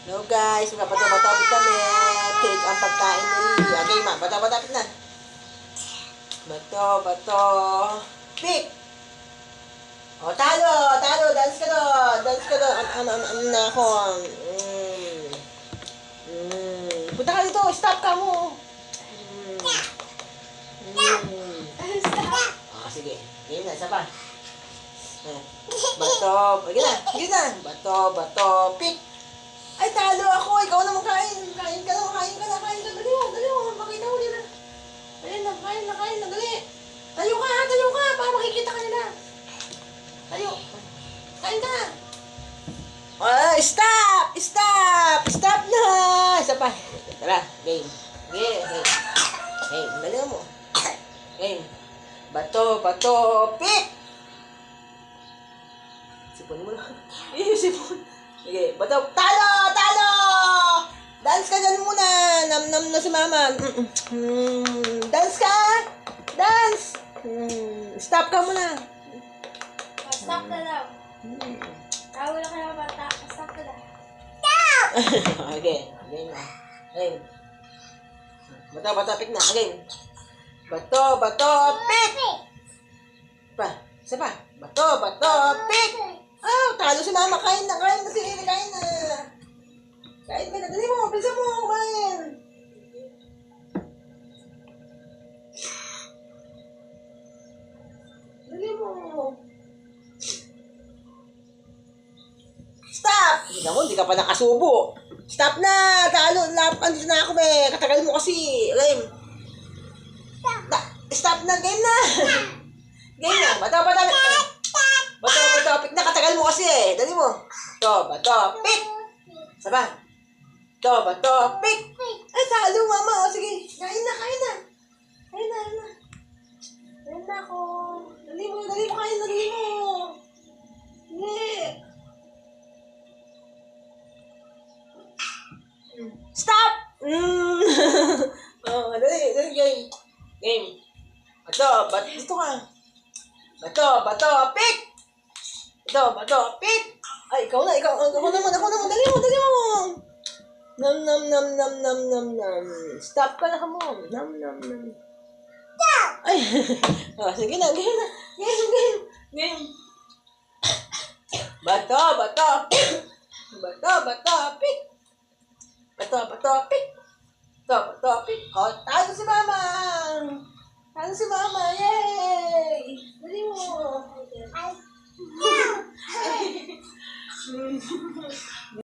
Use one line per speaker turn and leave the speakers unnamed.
Hello guys, magpapato-patopit kami. Cake ang pagkain ni okay, ma, pato-patopit na. Bato, pick! O, talo, dance ka doon. Na ako. Punta ka dito, stop ka mo. Sige. Game na, isa pa. Bato, sige na. Bato, pick! Ay, talo ako. Ikaw naman kain. Kain ka. Dali mo. Makita mo nila. Kain na. Dali. Tayo ka. Para makikita ka nila. Tayo. Kain ka. Stop na. Isa pa. Tara, game. Game. Dali mo. Game. Bato, pick! Sipon mo lang. Sipon. Sige, bato. Talo! Dance ka dyan muna. Nam na si mama. Dance ka. Stop ka muna.
Stop na lang. Tawala ka na bata. Stop na lang.
Okay. Game na. Game. Bato, pick na. Game. Bato, pick! Isa pa. Bato, pick! Talo si mama. Kain na si Lily. Kain na. Dali mo. Bilisan mo. Kain. Dali mo. Stop! Hindi ka pa nakasubo. Stop na. Talo. Andito na ako, katagal mo kasi. Game. Stop na. Game na. Bato, pick na. Katagal mo kasi Dali mo. Bato, pick! Saba. Bato, pick! Ay, talo, mama. O, sige. Kain na. Kain na ako. Dali mo. Kain. Dali mo. Stop! Dali. Game. Bato, dito ka. Bato, pick! Bato, pick! Ay, ikaw naman. Dali mo. Nam. Stop ka na, come on. Nam. Ay, sige na. Game. Bato, pick! Pick! Bato, pick! Pick! O, talo si mama. Yay! Dali mo.